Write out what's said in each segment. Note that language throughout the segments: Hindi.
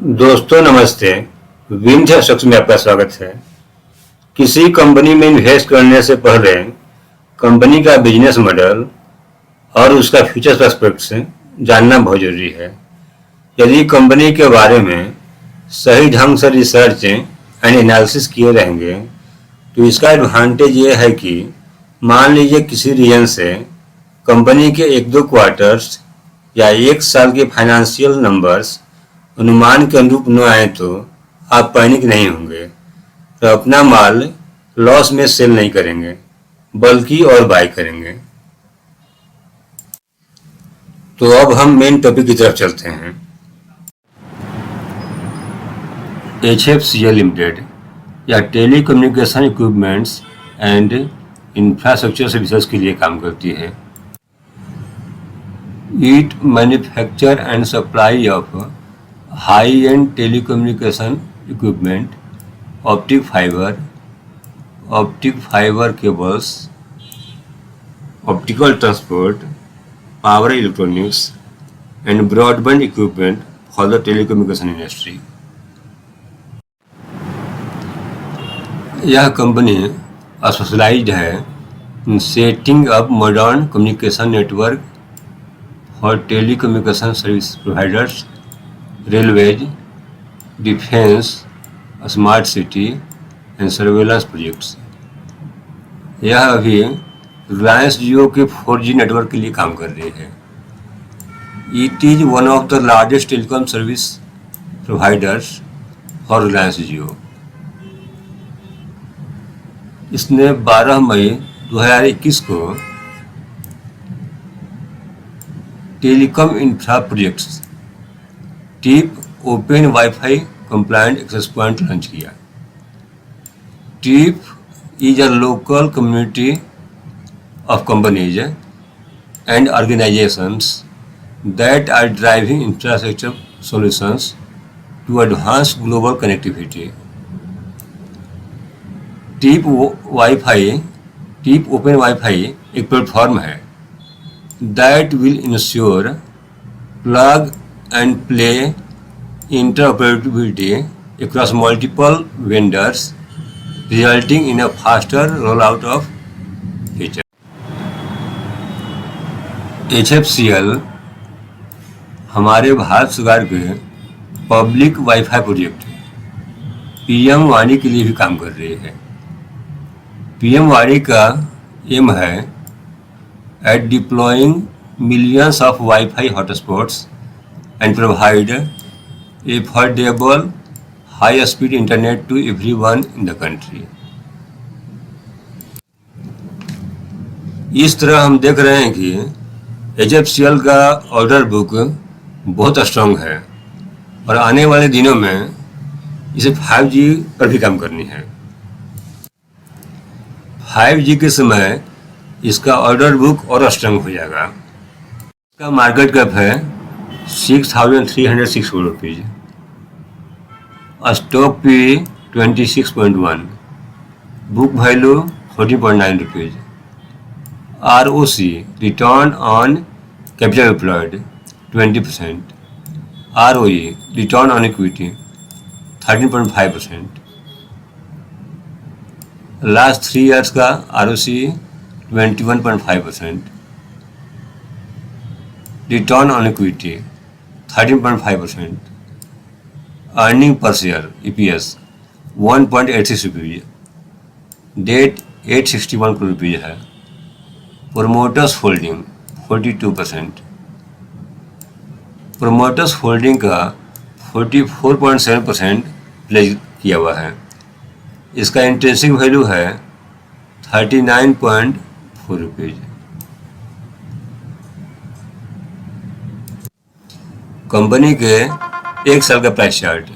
दोस्तों नमस्ते। विंध्य शख्स में आपका स्वागत है। किसी कंपनी में इन्वेस्ट करने से पहले कंपनी का बिजनेस मॉडल और उसका फ्यूचर प्रोस्पेक्ट्स जानना बहुत जरूरी है। यदि कंपनी के बारे में सही ढंग से रिसर्च एंड एनालिसिस किए रहेंगे तो इसका एडवांटेज ये है कि मान लीजिए किसी रीजन से कंपनी के एक दो क्वार्टर्स या एक साल के फाइनेंशियल नंबर्स अनुमान के अनुरूप न आए तो आप पैनिक नहीं होंगे, तो अपना माल लॉस में सेल नहीं करेंगे बल्कि और बाय करेंगे। तो अब हम मेन टॉपिक की तरफ चलते हैं। HFCL लिमिटेड या telecommunication equipments and infrastructure services के लिए काम करती है। It manufacture and supply of high-end telecommunication equipment, optic fiber cables, optical transport, power electronics, and broadband equipment for the telecommunication industry. यह कंपनी स्पेशलाइज्ड है in setting up modern communication network for telecommunication service providers, railways, defence, smart city and surveillance projects. यह अभी रिलायंस जियो के 4G नेटवर्क के लिए काम कर रही है। It is one of the largest telecom service providers for Reliance Jio. इसने 12 मई 2021 को telecom infra projects TIP open wifi compliant access point launch किया। TIP is a local community of companies and organisations that are driving infrastructure solutions to advance global connectivity. TIP open wifi एक प्लेटफॉर्म है that will ensure plug and play interoperability across multiple vendors, resulting in a faster rollout of features. HFCL हमारे भारत सरकार के पब्लिक वाईफाई प्रोजेक्ट PM वाणी के लिए भी काम कर रही है। PM वाणी का एम है at deploying millions of wifi hotspots and provide affordable high-speed internet to everyone in the country. इस तरह हम देख रहे हैं कि HFCL का ऑर्डर बुक बहुत स्ट्रॉन्ग है और आने वाले दिनों में इसे 5G पर भी काम करनी है। 5G के समय इसका ऑर्डर बुक और स्ट्रॉन्ग हो जाएगा। इसका मार्केट कैप है 6,306 crore rupees, stock P 26.1, book value 40.9 rupees, ROC return on capital employed 20%, ROE return on equity 13.5%, last 3 years का ROC 21.5%, return on equity 13.5%, earning per share EPS 1.86 rupees, debt 861 crore rupees है, प्रोमोटर्स होल्डिंग 42%, प्रोमोटर्स होल्डिंग का 44.7% प्लेज किया हुआ है। इसका इंट्रिंसिक वैल्यू है 39.4 रुपीज। कंपनी के एक साल का प्राइस चार्ट।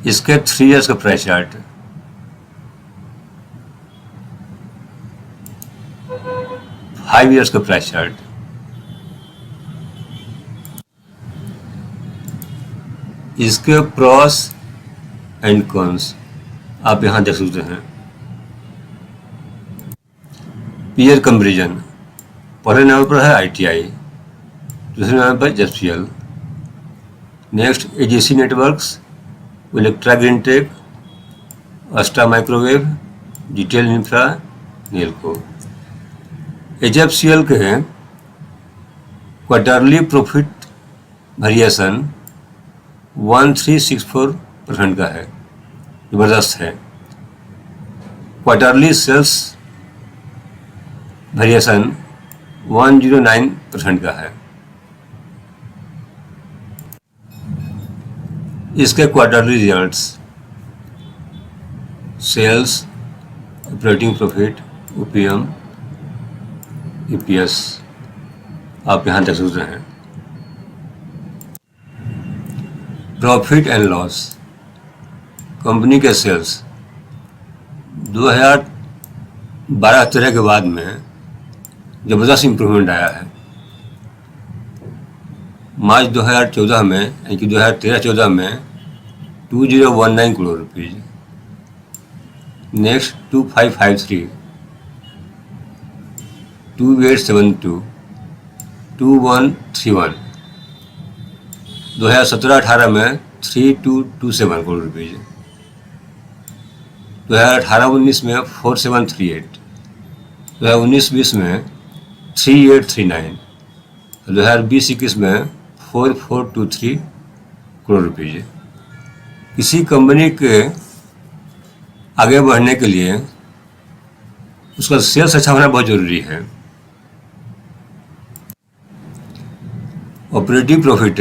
इसके 3 ईयर्स का प्राइस चार्ट। 5 ईयर्स का प्राइस चार्ट। इसके प्रॉस एंड कॉन्स आप यहाँ देख सकते हैं। पीयर कंपेरिजन, पहले नंबर पर है ITI, दूसरे नंबर पर HFCL। Next AGC networks, Electra Greentech, Astra Microwave, detail infra, Nelco. HFCL के क्वार्टरली प्रॉफिट वेरिएशन 1364% का है, ज़बरदस्त है। क्वार्टरली सेल्स वेरिएशन 109% का है। इसके quarterly results, sales, operating profit, OPM, EPS आप यहाँ देख सकते हैं। प्रॉफिट एंड लॉस, कंपनी के सेल्स 2012-13 के बाद में ज़बरदस्त इम्प्रूवमेंट आया है। मार्च 2014 में, यानी कि 2013-14 में 2019 करोड़ रुपीज़, नेक्स्ट 2553, 2872, 2131, 2017-18 में 3227 करोड़ रुपीज़, 2018-19 में 4738, 2019-20 में 3839, 2020-21 में 4423 करोड़ रुपीज़। किसी कंपनी के आगे बढ़ने के लिए उसका सेल्स अच्छा होना बहुत ज़रूरी है। ऑपरेटिंग प्रॉफिट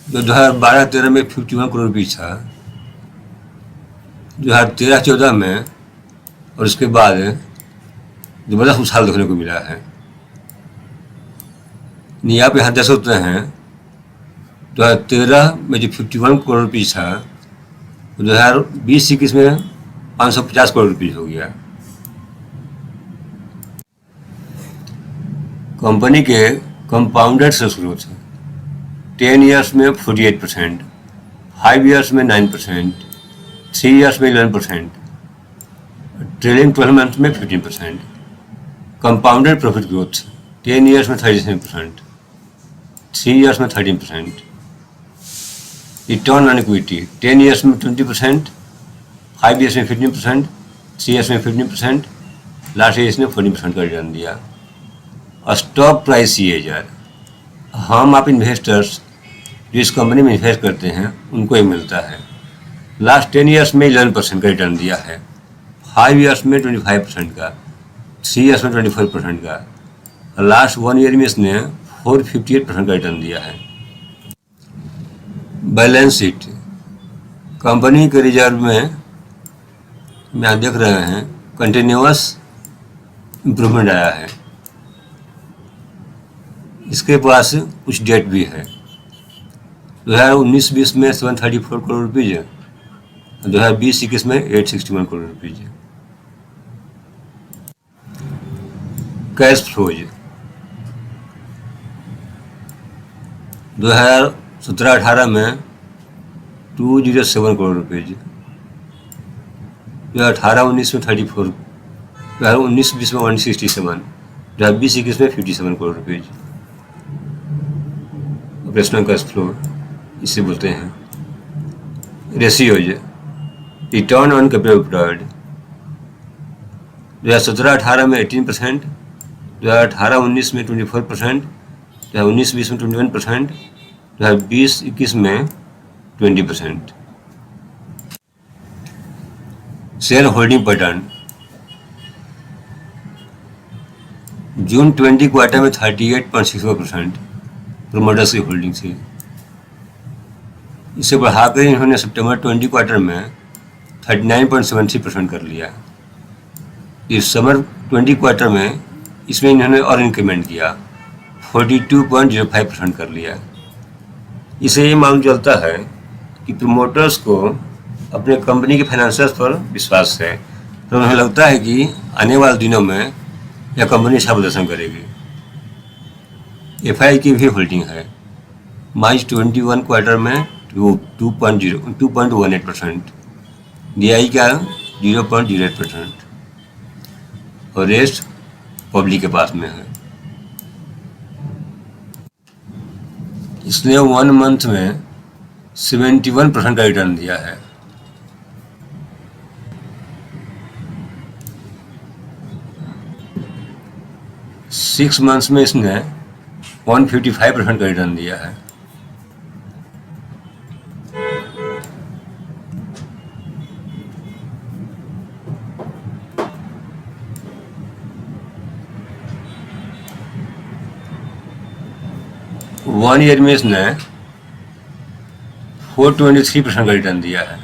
जो 2012-13 में 51 करोड़ रुपीज़ था, 2013-14 में और उसके बाद ज़बरदस्त उछाल देखने को मिला है। आप यहाँ देख सकते हैं 2013 में जो 51 करोड़ रुपीज़ था, 2020-21 में 550 करोड़ रुपीज़ हो गया। कंपनी के कंपाउंडेड सेल्स ग्रोथ 10 ईयर्स में 48%, 5 ईयर्स में 9%, 3 ईयर्स में 11%, ट्रेलिंग 12 मंथ में 15%। कंपाउंडेड प्रॉफिट ग्रोथ 10 ईयर्स में 37%, 3 ईयर्स में 13%। रिटर्न ऑन इक्विटी 10 ईयर्स में 20%, 5 ईयर्स में 15%, 3 ईयर्स में 15%, लास्ट ईयर इसने 40% का रिटर्न दिया। स्टॉक प्राइस CAGR, हम आप इन्वेस्टर्स जो इस कंपनी में इन्वेस्ट करते हैं उनको ही मिलता है। लास्ट 10 ईयर्स में 11% का रिटर्न दिया है, 5 ईयर्स में 25% का, 3 ईयर्स में 24% का, लास्ट 1 ईयर में इसने 458% का रिटर्न दिया है। बैलेंस शीट, कंपनी के रिजर्व में यहाँ देख रहे हैं कंटिन्यूअस इम्प्रूवमेंट आया है। इसके पास कुछ डेट भी है। 2019-20 में 734 करोड़ रुपीज़ है, 2020-21 में 861 करोड़ रुपीज़ है। कैश फ्लोज 2017-18 में 207 करोड़ रुपीज़, 2018-19 में 34, 2019-20 में 167, 2020-21 में 57 crore rupees. Operational cash flow इसे बोलते हैं। Ratios, return on capital employed 2017-18 में 18%, 2018-19 में 24%, 2019-20 में 21%, 2020-21 में 20%। शेयर होल्डिंग पैटर्न, जून 20 क्वार्टर में 38.64% प्रोमोटर्स की होल्डिंग थी। इसे बढ़ाकर इन्होंने सितंबर 20 क्वार्टर में 39.73% कर लिया। इस समर 20 क्वार्टर में इसमें इन्होंने और इंक्रीमेंट किया, 42.05% कर लिया। इसे ये मालूम चलता है कि प्रमोटर्स को अपने कंपनी के फाइनेंशियल्स पर विश्वास है, तो उन्हें लगता है कि आने वाले दिनों में यह कंपनी अच्छा प्रदर्शन करेगी। FI की भी होल्डिंग है। मार्च 21 क्वार्टर में 2.18%, DI का 0.08% और रेस्ट पब्लिक के पास में है। इसने 1 मंथ में 71% का रिटर्न दिया है। सिक्स मंथ्स में इसने 155% का रिटर्न दिया है। वन ईयर में इसने 423% का रिटर्न दिया है।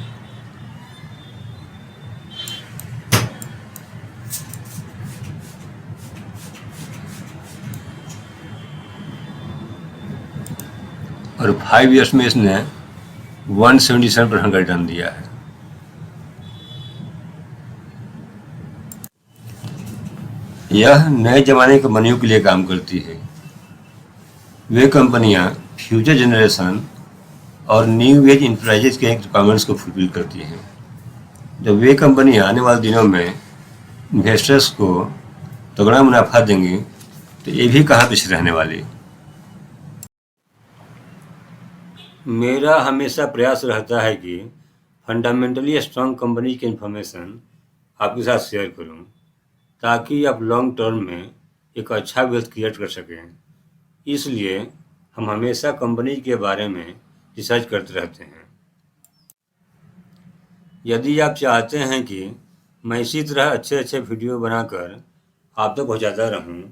और 5 ईयर्स में इसने 177% का रिटर्न दिया है। यह नए जमाने के कंपनियों के लिए काम करती है। वे कंपनियां फ्यूचर जनरेशन और न्यू एज इंटरप्राइजेज के रिक्वायरमेंट्स को फुलफिल करती हैं। जब वे कंपनियां आने वाले दिनों में इन्वेस्टर्स को तगड़ा मुनाफा देंगी तो ये भी कहाँ पीछे रहने वाली। मेरा हमेशा प्रयास रहता है कि फंडामेंटली स्ट्रांग कंपनी की इन्फॉर्मेशन आपके साथ शेयर करूं, ताकि आप लॉन्ग टर्म में एक अच्छा वेल्थ क्रिएट कर सकें। इसलिए हम हमेशा कंपनी के बारे में रिसर्च करते रहते हैं। यदि आप चाहते हैं कि मैं इसी तरह अच्छे वीडियो बनाकर आप तक पहुंचाता रहूं,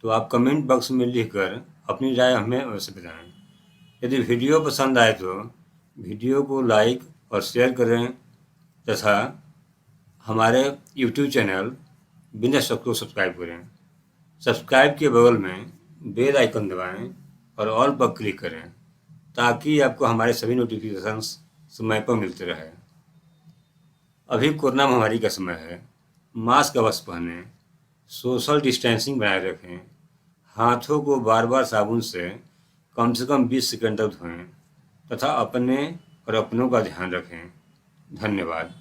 तो आप कमेंट बॉक्स में लिखकर अपनी राय हमें अवश्य बताएं। यदि वीडियो पसंद आए तो वीडियो को लाइक और शेयर करें तथा हमारे यूट्यूब चैनल बिजनेस स्टॉक्स को सब्सक्राइब करें। सब्सक्राइब के बगल में बेल आइकन दबाएं और ऑल पर क्लिक करें, ताकि आपको हमारे सभी नोटिफिकेशंस समय पर मिलते रहे। अभी कोरोना महामारी का समय है। मास्क अवश्य पहनें, सोशल डिस्टेंसिंग बनाए रखें, हाथों को बार बार साबुन से कम 20 सेकंड तक धोएं तथा अपने और अपनों का ध्यान रखें। धन्यवाद।